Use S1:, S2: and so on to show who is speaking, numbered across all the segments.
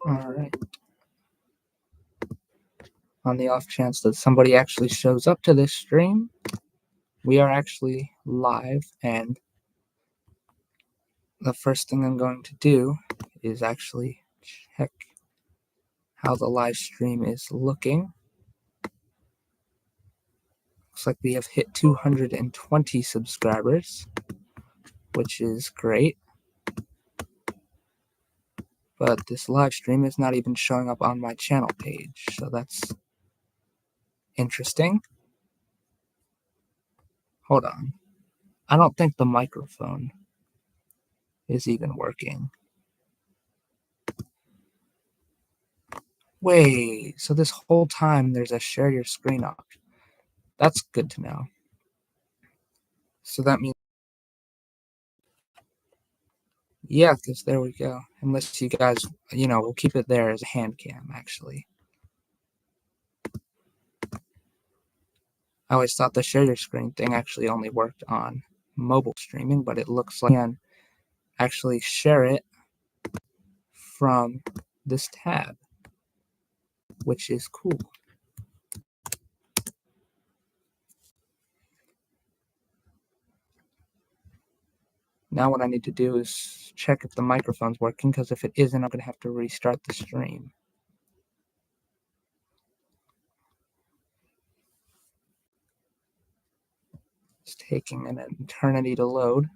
S1: Alright. On the off chance that somebody actually shows up to this stream, we are actually live, and the first thing I'm going to do is actually check how the live stream is looking. Looks like we have hit 220 subscribers, which is great. But this live stream is not even showing up on my channel page, so that's interesting. Hold on. I don't think the microphone is even working. Wait, so this whole time there's a share your screen option. That's good to know. So that means, yeah, because there we go. Unless you guys, we'll keep it there as a hand cam, actually. I always thought the share your screen thing actually only worked on mobile streaming, but it looks like I can actually share it from this tab, which is cool. Now what I need to do is check if the microphone's working, because if it isn't, I'm going to have to restart the stream. It's taking an eternity to load.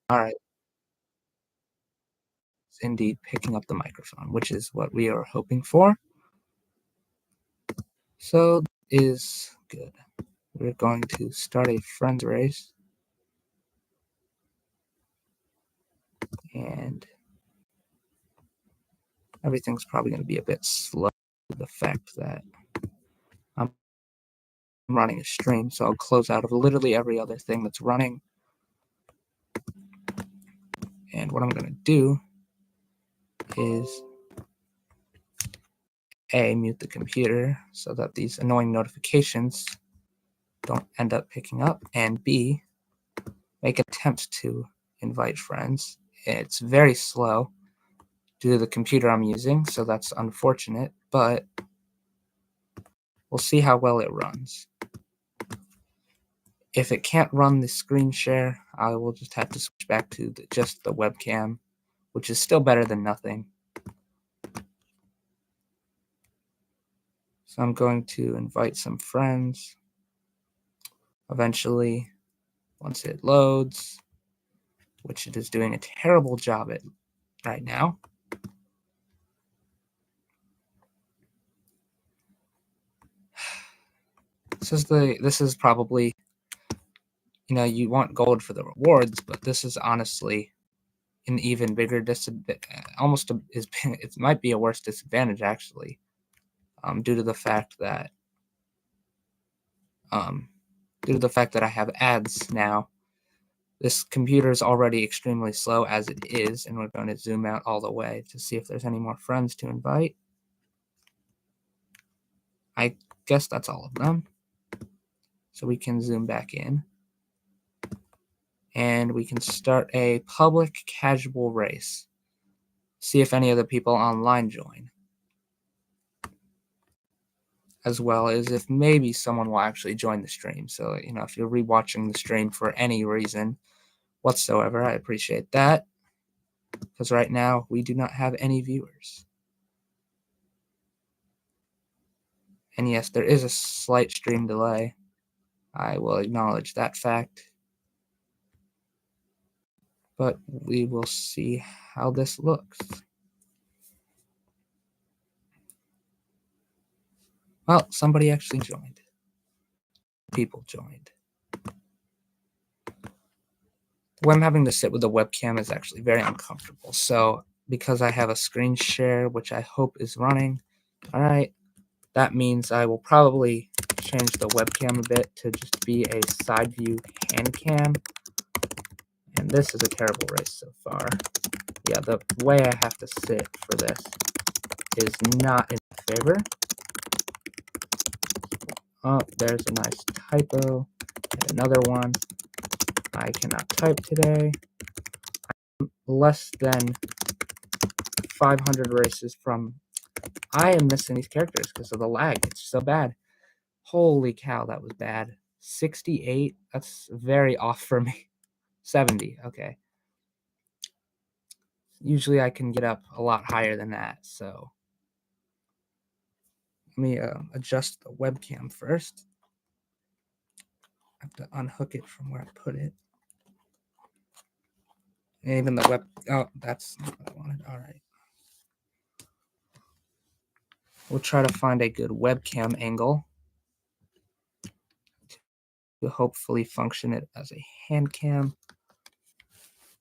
S1: All right. It's indeed picking up the microphone, which is what we are hoping for. So is good. We're going to start a friends race. And everything's probably going to be a bit slow due to the fact that I'm running a stream, so I'll close out of literally every other thing that's running. And what I'm going to do is A, mute the computer so that these annoying notifications don't end up picking up, and B, make an attempt to invite friends. It's very slow due to the computer I'm using, so that's unfortunate, but we'll see how well it runs. If it can't run the screen share, I will just have to switch back to just the webcam, which is still better than nothing. So I'm going to invite some friends. Eventually, once it loads, which it is doing a terrible job at right now. This is probably, you want gold for the rewards, but this is honestly an even bigger it might be a worse disadvantage actually, due to the fact that I have ads now. This computer is already extremely slow as it is, and we're going to zoom out all the way to see if there's any more friends to invite. I guess that's all of them. So we can zoom back in. And we can start a public casual race. See if any of the people online join. As well as if maybe someone will actually join the stream. So, if you're rewatching the stream for any reason whatsoever, I appreciate that. Because right now, we do not have any viewers. And yes, there is a slight stream delay. I will acknowledge that fact. But we will see how this looks. Well, somebody actually joined. People joined. The way I'm having to sit with the webcam is actually very uncomfortable. So because I have a screen share, which I hope is running, all right, that means I will probably change the webcam a bit to just be a side view hand cam. And this is a terrible race so far. Yeah, the way I have to sit for this is not in favor. Oh, there's a nice typo. And another one. I cannot type today. less than 500 races from. I am missing these characters because of the lag. It's so bad. Holy cow, that was bad. 68? That's very off for me. 70, okay. Usually I can get up a lot higher than that, so let me adjust the webcam first. I have to unhook it from where I put it. And even the web, oh, that's not what I wanted. All right. We'll try to find a good webcam angle to hopefully function it as a hand cam.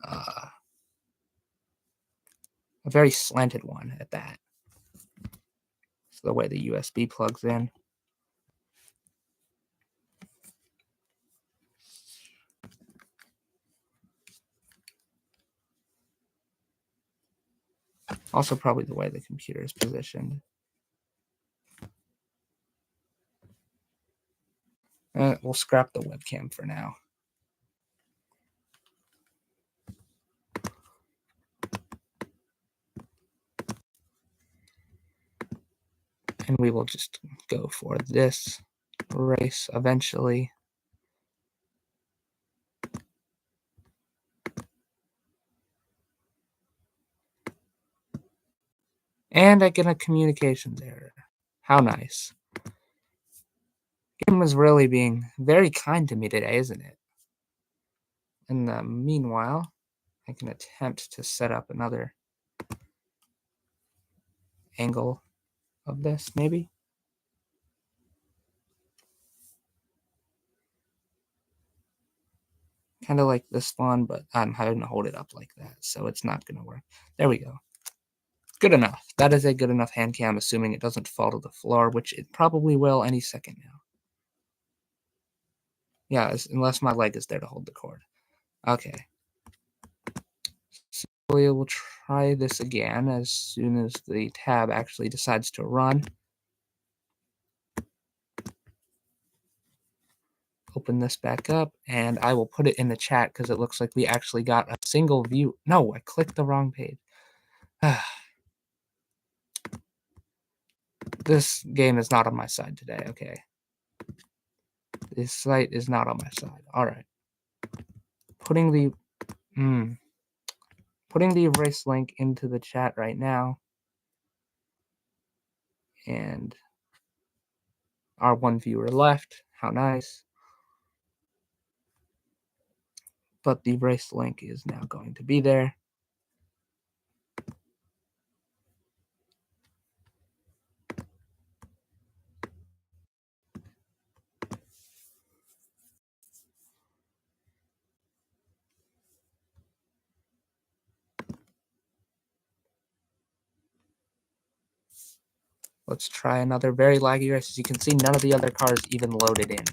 S1: A very slanted one at that. It's the way the USB plugs in. Also probably the way the computer is positioned. We'll scrap the webcam for now. And we will just go for this race eventually. And I get a communications error. How nice. Game is really being very kind to me today, isn't it? In the meanwhile, I can attempt to set up another angle of this, maybe. Kind of like this one, but I'm having to hold it up like that, so it's not going to work. There we go. Good enough. That is a good enough hand cam, assuming it doesn't fall to the floor, which it probably will any second now. Yeah, unless my leg is there to hold the cord. Okay. So we will try this again as soon as the tab actually decides to run. Open this back up, and I will put it in the chat because it looks like we actually got a single view. No, I clicked the wrong page. This game is not on my side today. Okay. This site is not on my side. All right. Putting the erase link into the chat right now. And our one viewer left. How nice. But the erase link is now going to be there. Let's try another very laggy race. As you can see, none of the other cars even loaded in.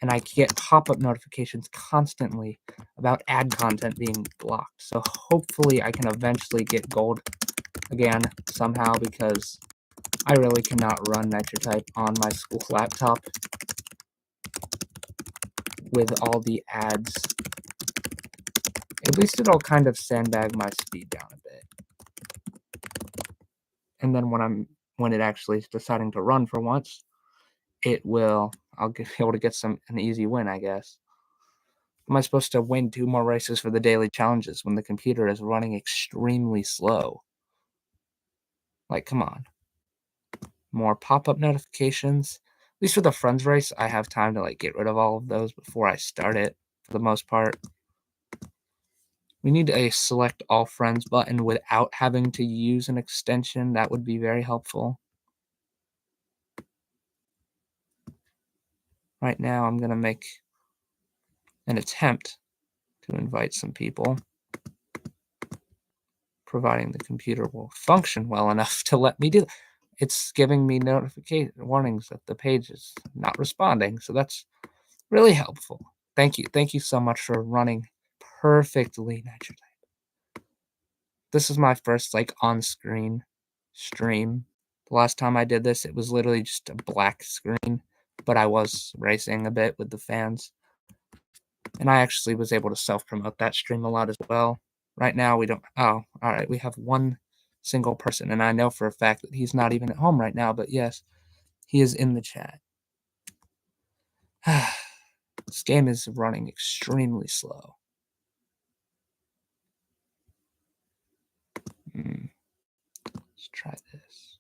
S1: And I get pop-up notifications constantly about ad content being blocked. So hopefully I can eventually get gold again somehow, because I really cannot run Nitro Type on my school laptop with all the ads. At least it'll kind of sandbag my speed down a bit. And then when it actually is deciding to run for once, I'll be able to get an easy win, I guess. Am I supposed to win 2 more races for the daily challenges when the computer is running extremely slow? Like, come on. More pop-up notifications. At least for the friends race, I have time to get rid of all of those before I start it, for the most part. We need a select all friends button without having to use an extension. That would be very helpful. Right now, I'm going to make an attempt to invite some people, providing the computer will function well enough to let me do it. It's giving me notification warnings that the page is not responding, so that's really helpful. Thank you. Thank you so much for running perfectly, Nitro Type. This is my first on-screen stream. The last time I did this, it was literally just a black screen, but I was racing a bit with the fans. And I actually was able to self-promote that stream a lot as well. Right now we don't. Oh, all right. We have one single person, and I know for a fact that he's not even at home right now. But yes, he is in the chat. This game is running extremely slow. Let's try this.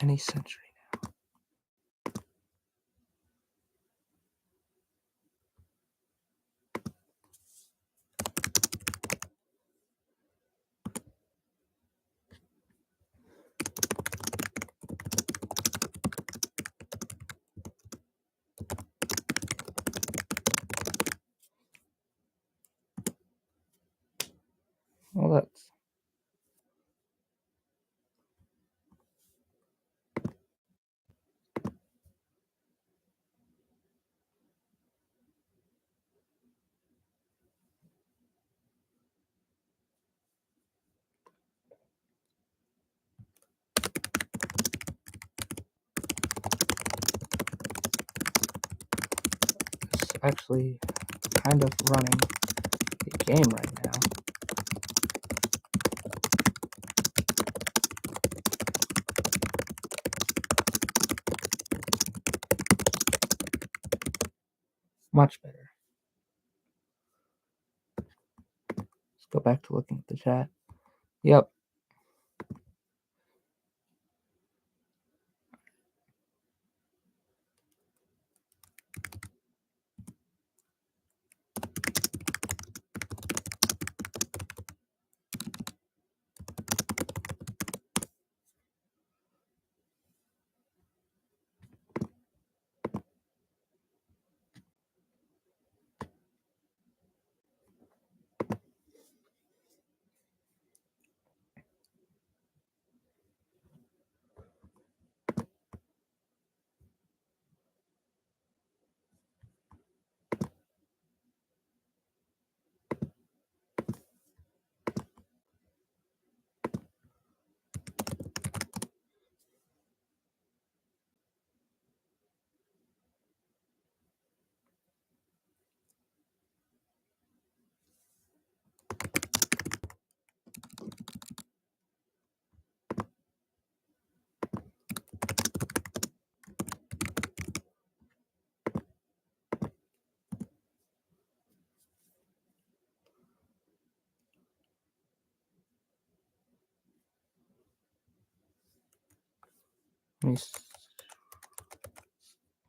S1: Any century now. Well, that's it's actually kind of running the game right now. Much better. Let's go back to looking at the chat. Yep.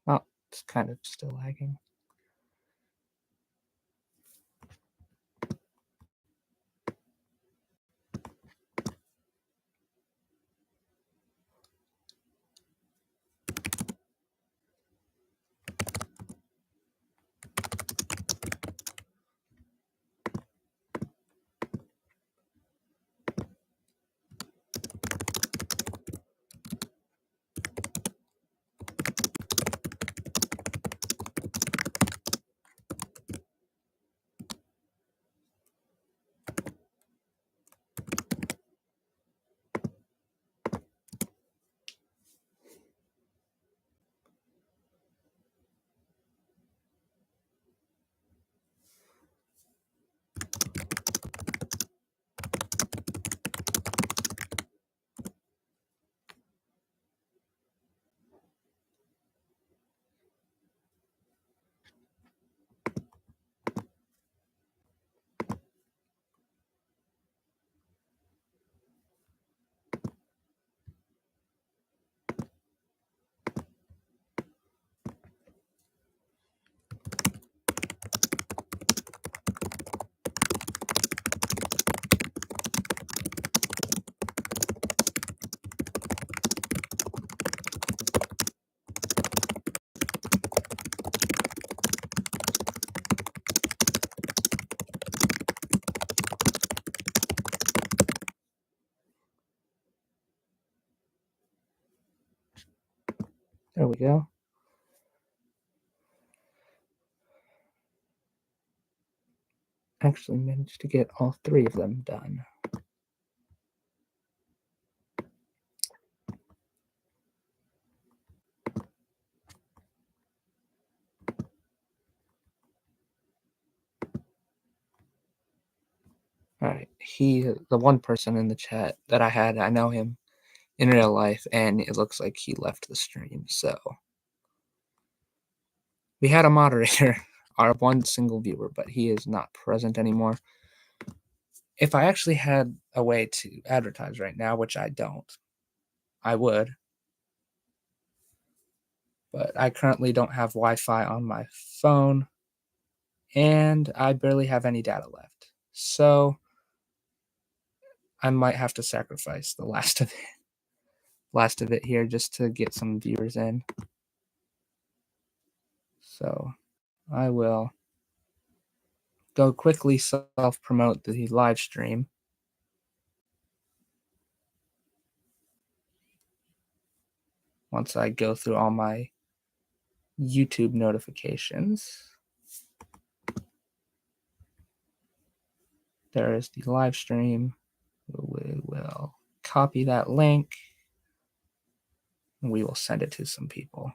S1: Oh, it's kind of still lagging. There we go. actually managed to get all 3 of them done. All right, the one person in the chat that I know him in real life, and it looks like he left the stream. So we had a moderator, our one single viewer, but he is not present anymore. If I actually had a way to advertise right now, which I don't, I would. But I currently don't have Wi-Fi on my phone, and I barely have any data left. So I might have to sacrifice the last of it here just to get some viewers in. So I will go quickly self-promote the live stream. Once I go through all my YouTube notifications. There is the live stream. We will copy that link and we will send it to some people.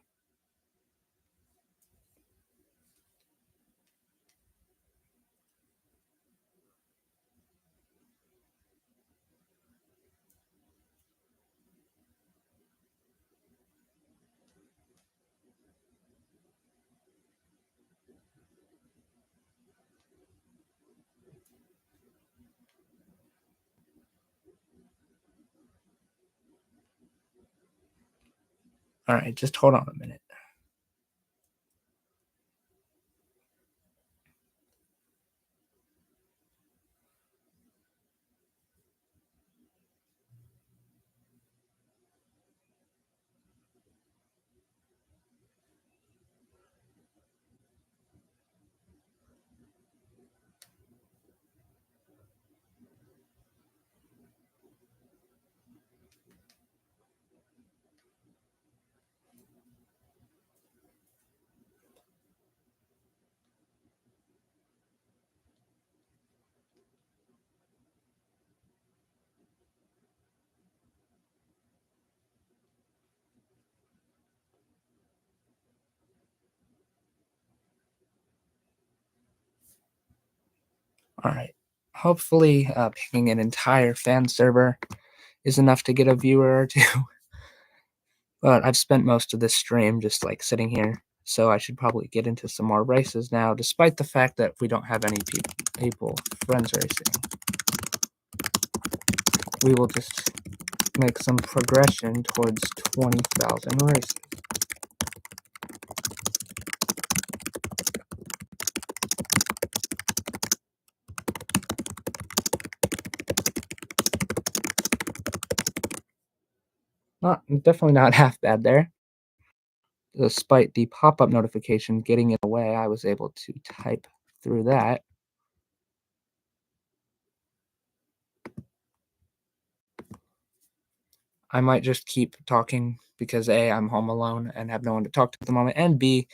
S1: All right, just hold on a minute. All right. Hopefully, picking an entire fan server is enough to get a viewer or two. But I've spent most of this stream just like sitting here, so I should probably get into some more races now, despite the fact that we don't have any people friends racing. We will just make some progression towards 20,000 races. Definitely not half bad there. Despite the pop-up notification getting in the way, I was able to type through that. I might just keep talking because A, I'm home alone and have no one to talk to at the moment, and B,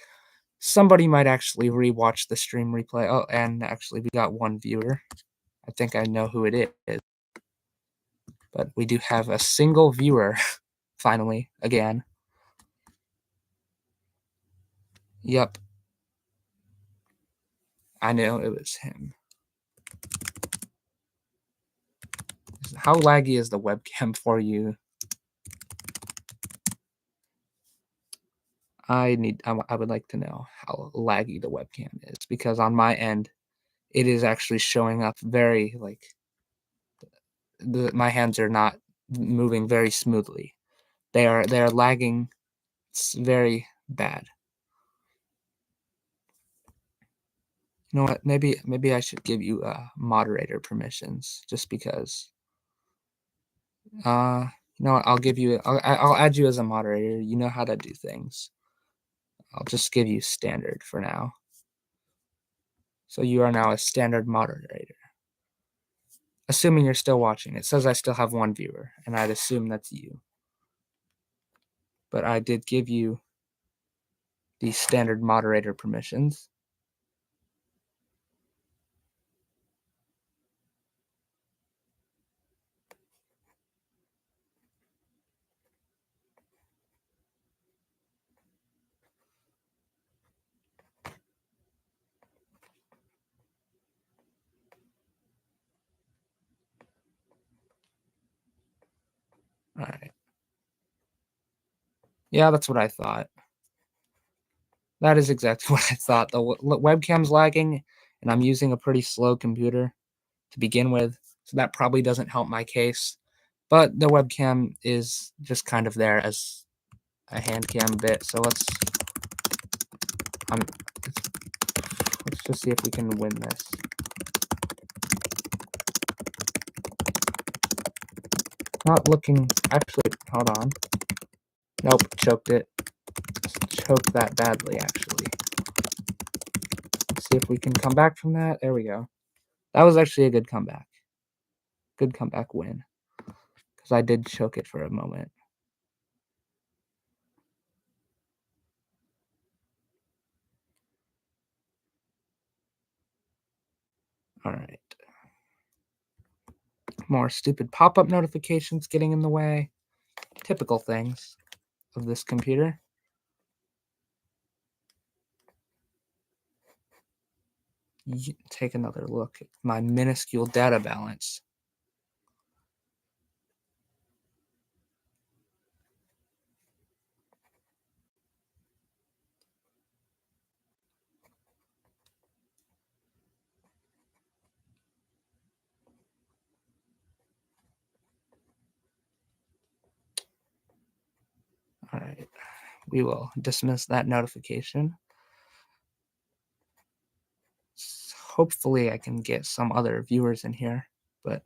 S1: somebody might actually rewatch the stream replay. Oh, and actually we got one viewer. I think I know who it is. But we do have a single viewer, finally, again. Yep. I knew it was him. How laggy is the webcam for you? I would like to know how laggy the webcam is, because on my end, it is actually showing up very, like, my hands are not moving very smoothly. They are lagging. It's very bad. You know what? Maybe I should give you moderator permissions, just because. You know what? I'll add you as a moderator. You know how to do things. I'll just give you standard for now. So you are now a standard moderator. Assuming you're still watching. It says I still have one viewer, and I'd assume that's you. But I did give you the standard moderator permissions. All right. Yeah, that's what I thought. That is exactly what I thought. The webcam's lagging, and I'm using a pretty slow computer to begin with, so that probably doesn't help my case. But the webcam is just kind of there as a hand cam bit, so um, let's just see if we can win this. Not looking, actually, hold on. Nope, choked it. Choked that badly, actually. Let's see if we can come back from that. There we go. That was actually a good comeback. Good comeback win. Because I did choke it for a moment. Alright. More stupid pop-up notifications getting in the way. Typical things of this computer. Take another look at my minuscule data balance. Alright. We will dismiss that notification. Hopefully I can get some other viewers in here, but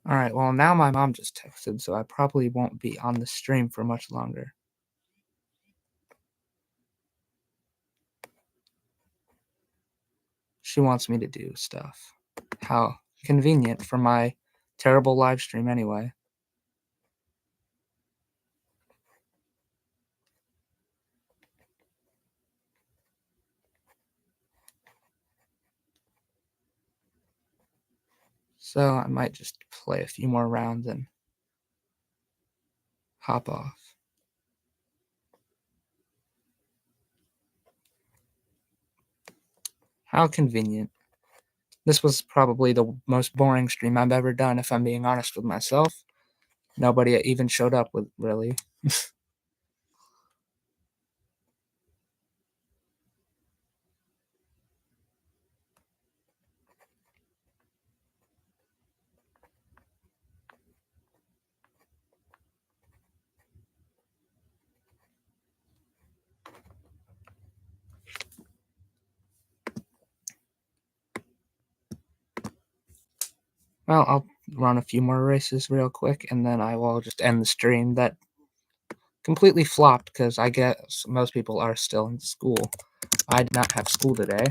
S1: alright, well now my mom just texted, so I probably won't be on the stream for much longer. She wants me to do stuff. How convenient for my terrible live stream anyway. So I might just play a few more rounds and hop off. How convenient. This was probably the most boring stream I've ever done, if I'm being honest with myself. Nobody even showed up with, really. Well, I'll run a few more races real quick, and then I will just end the stream. That completely flopped because I guess most people are still in school. I did not have school today.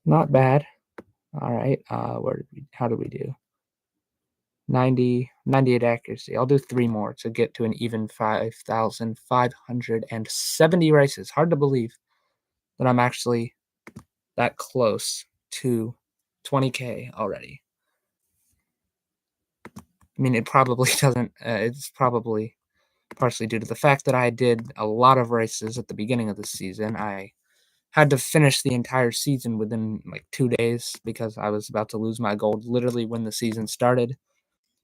S1: Not bad. All right. How did we do? 98 accuracy. I'll do 3 more to get to an even 5,570 races. Hard to believe that I'm actually that close to 20K already. I mean, it probably doesn't, it's probably partially due to the fact that I did a lot of races at the beginning of the season. I had to finish the entire season within like 2 days because I was about to lose my gold literally when the season started.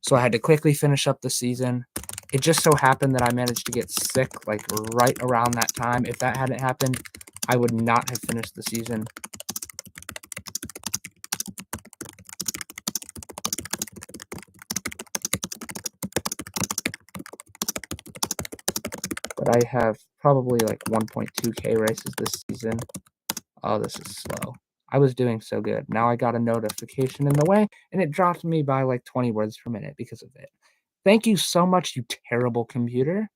S1: So I had to quickly finish up the season. It just so happened that I managed to get sick like right around that time. If that hadn't happened, I would not have finished the season. But I have probably like 1.2K races this season. Oh, this is slow. I was doing so good. Now I got a notification in the way, and it dropped me by like 20 words per minute because of it. Thank you so much, you terrible computer.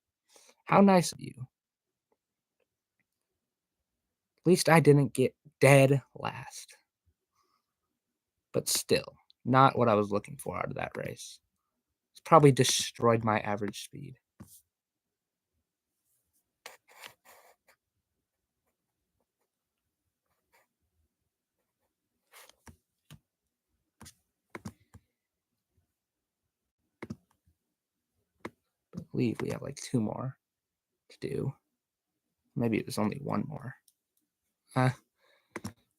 S1: How nice of you. At least I didn't get dead last. But still, not what I was looking for out of that race. It's probably destroyed my average speed. I believe we have like 2 more to do. Maybe it was only 1 more.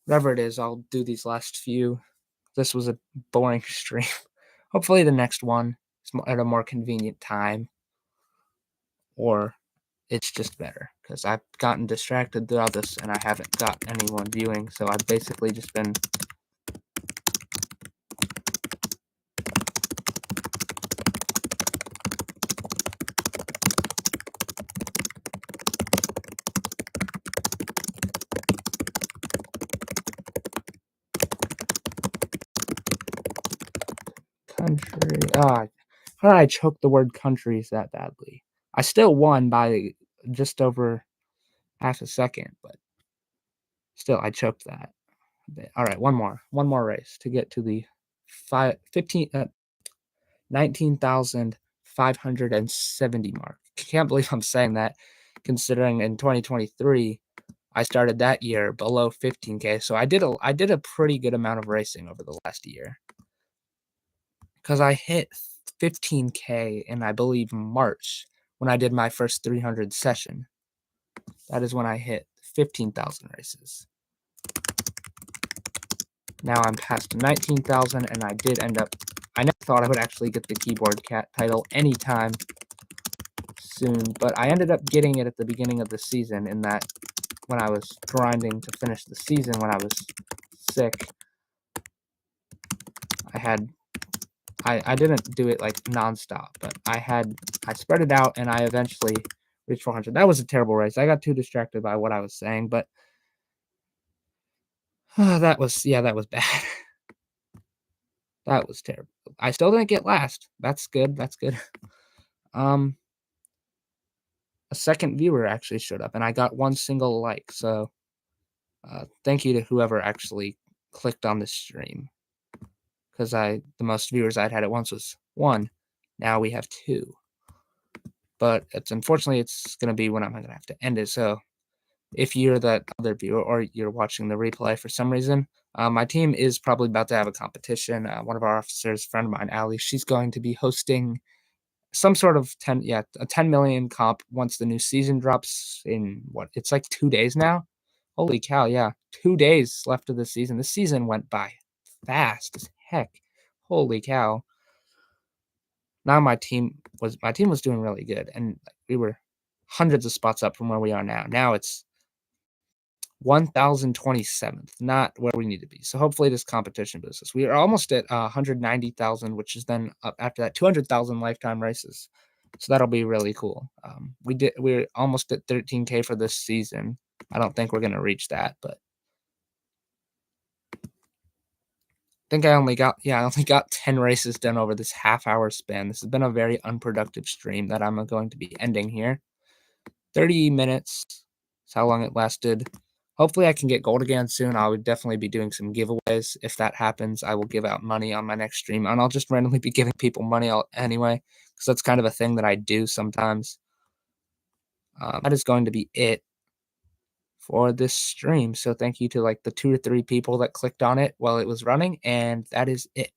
S1: Whatever it is, I'll do these last few. This was a boring stream. Hopefully the next one is at a more convenient time, or it's just better because I've gotten distracted throughout this and I haven't got anyone viewing, so I've basically just been country. How did I choke the word countries that badly? I still won by just over half a second, but still I choked that a bit. All right, one more race to get to the 19,570 mark. Can't believe I'm saying that, considering in 2023 I started that year below 15K. So I did a pretty good amount of racing over the last year because I hit 15K in, I believe, March when I did my first 300 session. That is when I hit 15,000 races. Now I'm past 19,000, and I did end up. I never thought I would actually get the keyboard cat title anytime soon, but I ended up getting it at the beginning of the season. In that, when I was grinding to finish the season, when I was sick, I didn't do it like nonstop, but I spread it out, and I eventually reached 400. That was a terrible race. I got too distracted by what I was saying, but that was bad. That was terrible. I still didn't get last. That's good. That's good. A second viewer actually showed up, and I got 1 single like. So, thank you to whoever actually clicked on this stream, because the most viewers I'd had at once was 1. Now we have 2. But unfortunately it's gonna be when I'm gonna have to end it. So, if you're that other viewer or you're watching the replay for some reason, my team is probably about to have a competition. One of our officers, friend of mine, Ali, she's going to be hosting some sort of a 10 million comp once the new season drops in it's like 2 days now. Holy cow, yeah. 2 days left of the season. This season went by fast as heck. Holy cow. Now my team was doing really good, and we were hundreds of spots up from where we are now. Now it's 1,027th, not where we need to be. So hopefully this competition boosts us. We are almost at 190,000, which is then up after that 200,000 lifetime races. So that'll be really cool. We're almost at 13K for this season. I don't think we're gonna reach that, but I think I only got 10 races done over this half-hour span. This has been a very unproductive stream that I'm going to be ending here. 30 minutes is how long it lasted. Hopefully, I can get gold again soon. I would definitely be doing some giveaways. If that happens, I will give out money on my next stream, and I'll just randomly be giving people money anyway, because that's kind of a thing that I do sometimes. That is going to be it for this stream. So thank you to like the 2 or 3 people that clicked on it while it was running, and that is it.